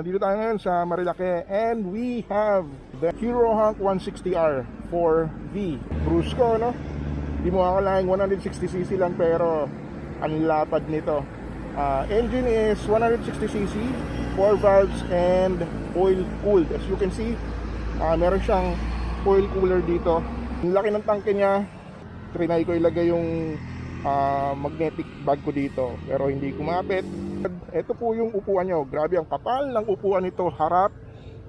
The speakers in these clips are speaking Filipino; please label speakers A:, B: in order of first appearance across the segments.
A: Dito tayo ngayon sa Marilake and we have the Hero Hunk 160R 4V Brusco, no? Di mo akalaing 160cc lang pero ang lapad nito. Engine is 160cc, 4 valves and oil cooled. As you can see, meron siyang oil cooler dito. Ang laki ng tangke niya. Trinay ko ilagay yung magnetic bag ko dito pero hindi kumapit. Ito po yung upuan nyo. Grabe ang kapal ng upuan nito, harap.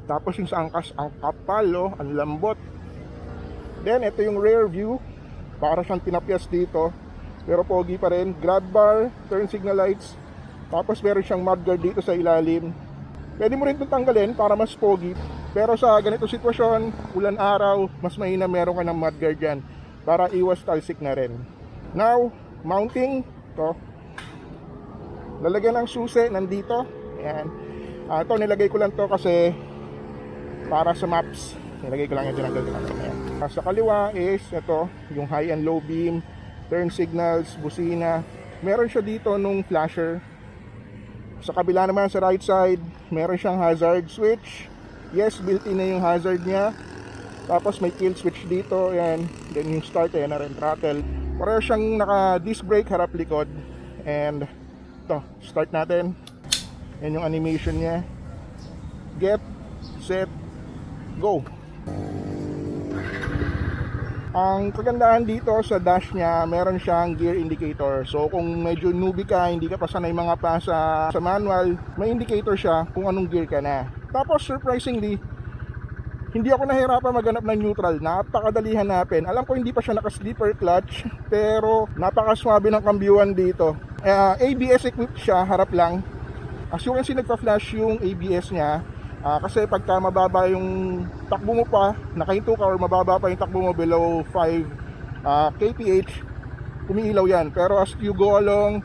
A: Tapos yung sa angkas, ang kapal, oh, ang lambot. Then ito yung rear view. Para siyang tinapyas dito pero pogi pa rin. Grab bar, turn signal lights. Tapos meron siyang mudguard dito sa ilalim. Pwede mo rin itong tanggalin para mas pogi. Pero sa ganito sitwasyon, ulan araw, mas mahina meron ka ng mudguard dyan para iwas talsik na rin. Now, mounting to. Lalagyan ng susi nandito. Ayan. Ito nilagay ko lang to kasi para sa maps. Nilagay ko lang yung tinanggal ko lang. Ayan. Sa kaliwa is ito, yung high and low beam, turn signals, busina. Meron siya dito nung flasher. Sa kabila naman sa right side, meron siyang hazard switch. Yes, built-in na yung hazard niya. Tapos may kill switch dito. Ayan. Then yung start, ayan na rin, throttle. Pareho siyang naka disc brake harap likod. And ito, start natin. Yan yung animation niya. Get, set, go. Ang kagandahan dito sa dash niya, meron siyang gear indicator. So kung medyo newbie ka, hindi ka pa sanay mga pa sa manual, may indicator siya kung anong gear ka na. Tapos surprisingly, hindi ako nahirapan maghanap ng neutral. Napakadali hanapin. Alam ko hindi pa siya naka-slipper clutch, pero napakaswabe ng kambyuan dito. ABS equipped siya, harap lang. As you can see, nagpa-flash yung ABS niya. Kasi pagka mababa yung takbo mo pa, nakahinto ka or mababa pa yung takbo mo below 5 kph, umiilaw yan. Pero as you go along,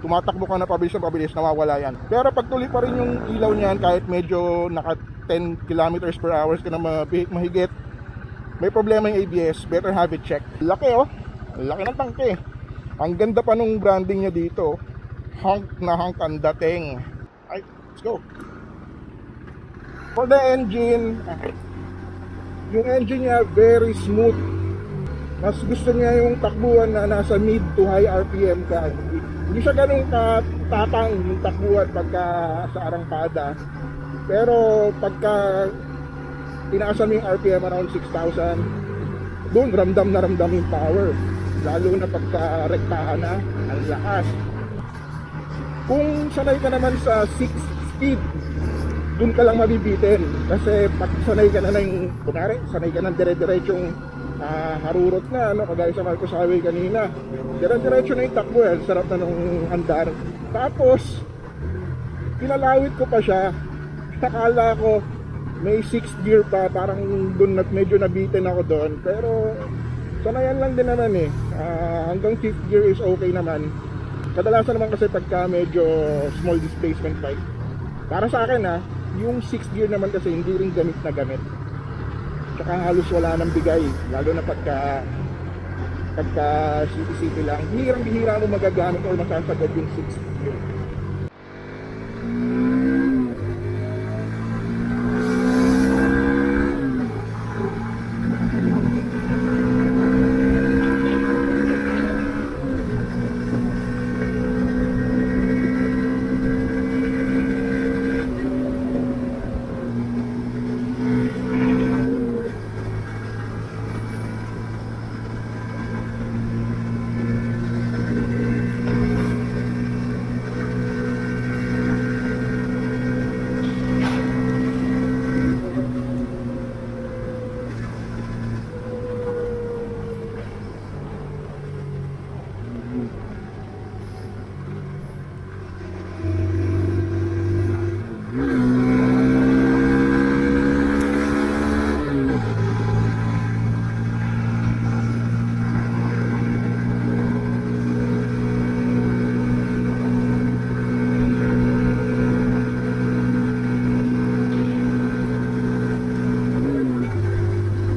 A: tumatakbo ka na pabilis, nawawala yan. Pero pagtuloy pa rin yung ilaw niyan kahit medyo naka 10 kilometers per hour ka na mahigit, may problema yung ABS. Better have it checked. Laki, oh, laki ng tangke. Ang ganda pa nung branding niya dito. Hunk na hunk ang dating. Ay, let's go. For the engine, yung engine niya very smooth. Mas gusto niya yung takbuhan na nasa mid to high RPM ka. Hindi siya ganun katatang yung takbuhan pagka sa arangkada. Pero pagka tinaasan mo yung RPM around 6,000, doon ramdam na ramdam yung power. Lalo na pagka rektahan na, ang lakas. Kung sanay ka naman sa 6 speed, doon ka lang mabibitin. Kasi pag sanay ka na ng, kunwari, sanay ka ng dire-diretsong harurot na, ano, kagaya sa Marcos Highway kanina. Dire-diretso na yung takbo, sarap na nung andar. Tapos, pinalawit ko pa siya. Nakala ko, may 6th gear pa, parang doon medyo nabitin ako doon. Pero, sanayan lang din naman eh. Hanggang 5th gear is okay naman. Kadalasan naman kasi pagka medyo small displacement bike. Para sa akin yung 6th gear naman kasi hindi rin gamit na gamit. Tsaka halos wala nang bigay. Lalo na pagka city-city lang. Bihirang-bihira mo magagamit or masasagad yung 6th gear.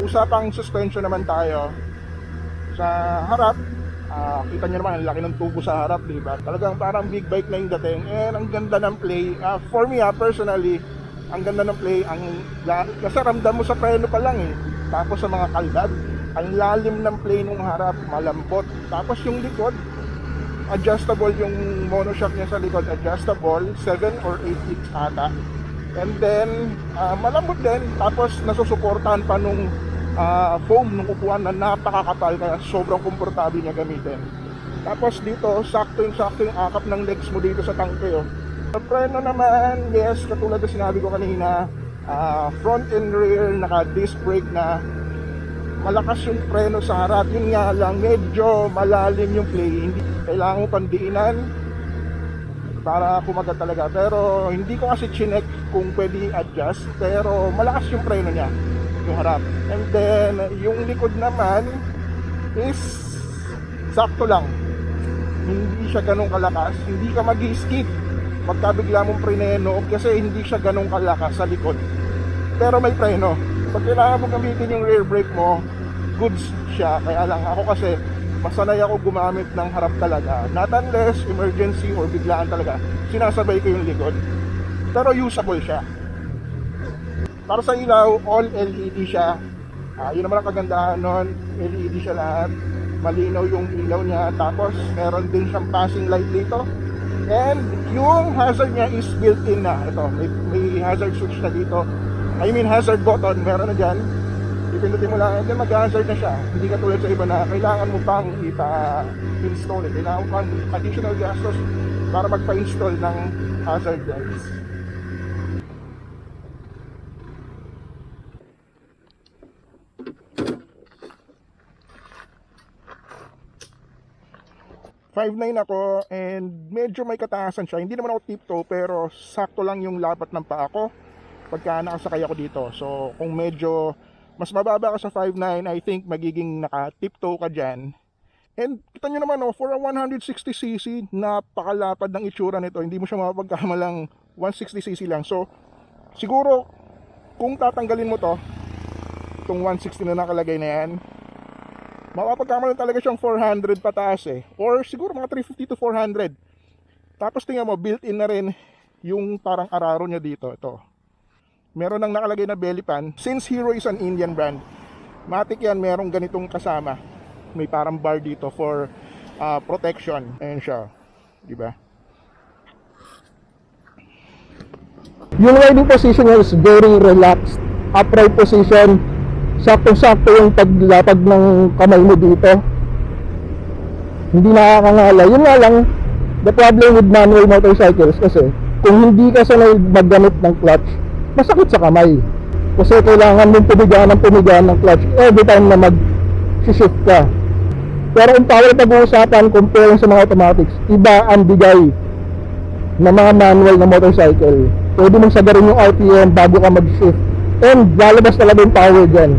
A: Usapang suspension naman tayo. Sa harap, Kita nyo naman, ang laki ng tubo sa harap, di ba? Talagang parang big bike na yung dating. And ang ganda ng play. For me, personally, ang ganda ng play. Kasi ramdam mo sa preno pa lang eh. Tapos sa mga kaldag, ang lalim ng play nung harap, malambot. Tapos yung likod, adjustable yung monoshock niya sa likod, adjustable, 7 or 8 inch ata. And then, malambot din. Tapos nasusuportahan pa nung foam nung upuan na napakakapal, kaya sobrang komportable niya gamitin. Tapos dito, sakto yung akap ng legs mo dito sa tangke. Sa preno naman, yes, katulad na sinabi ko kanina, front and rear, naka disc brake na, malakas yung preno sa harap. Yun nga lang, medyo malalim yung play. Hindi kailangan mo pandiinan para kumagat talaga. Pero hindi ko kasi chinek kung pwede adjust. Pero malakas yung preno niya, yung harap. And then, yung likod naman is sakto lang. Hindi siya ganun kalakas. Hindi ka mag-skid pagka bigla mong preneno kasi hindi siya ganun kalakas sa likod. Pero may preno. Pag kailangan mo gamitin yung rear brake mo, goods siya. Kaya lang ako kasi masanay ako gumamit ng harap talaga. Not unless emergency or biglaan talaga, sinasabay ko yung likod. Pero usable siya. Para sa ilaw, all LED siya. Yun naman ang kagandahan nun. LED siya lahat. Malinaw yung ilaw niya. Tapos meron din siyang passing light dito. And yung hazard niya is built-in na. Ito, may hazard switch na dito. I mean hazard button, meron na dyan. Ipindutin mo lang, and then mag-hazard na siya. Hindi katulad sa iba na kailangan mo pang ipa-install. Kailangan mo pang additional gastos para magpa-install ng hazard lights. .59 ako and medyo may kataasan siya. Hindi naman ako tiptoe pero sakto lang yung lapat ng paa ko pagka nakasakay ako dito. So kung medyo mas mababa ka sa 5'9", I think magiging naka-tiptoe ka dyan. And kita nyo naman, for a 160cc, napakalapad ng itsura nito. Hindi mo siya mapagkamalang 160cc lang. So, siguro, kung tatanggalin mo to, itong 160 na nakalagay na yan, mapapagkamalan talaga siyang 400 pataas eh. Or siguro mga 350 to 400. Tapos tingnan mo, built-in na rin yung parang araro niya dito. Ito. Meron nang nakalagay na belly pan. Since Hero is an Indian brand, matik yan, merong ganitong kasama. May parang bar dito for protection. Ayan siya, di ba? Yung riding position niya is very relaxed. Upright position. Sakto-sakto yung paglapag ng kamay mo dito. Hindi nakakangala. Yun nga lang, the problem with manual motorcycles kasi kung hindi ka sanay maggamit ng clutch, masakit sa kamay. Kasi kailangan mong pumigaan ng clutch every time na mag-shift ka. Pero kung power pag-uusapan, comparing sa mga automatics, iba ang bigay ng mga manual na motorcycle. Pwede mong sagarin yung RPM bago ka mag-shift. And lalabas talaga yung power dyan.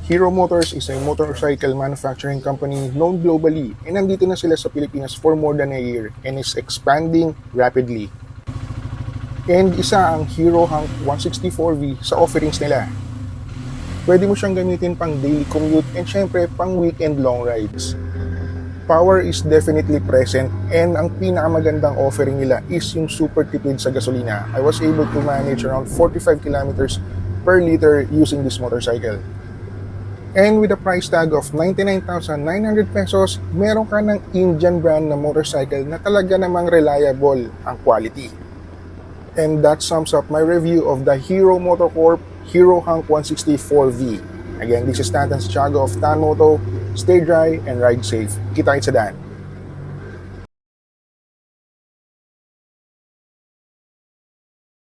B: Hero Motors is a motorcycle manufacturing company known globally and nandito na sila sa Pilipinas for more than a year and is expanding rapidly. And isa ang Hero Hank 164V sa offerings nila. Pwede mo siyang gamitin pang daily commute and syempre pang weekend long rides. Power is definitely present and ang pinakamagandang offering nila is yung super tipid sa gasolina. I was able to manage around 45 kilometers per liter using this motorcycle. And with a price tag of 99,900 pesos, meron ka ng Indian brand na motorcycle na talaga namang reliable ang quality. And that sums up my review of the Hero Motocorp Hero Hank 164V. Again, this is Nathan Santiago of Tan Moto. Stay dry and ride safe. Kita-kits sa daan.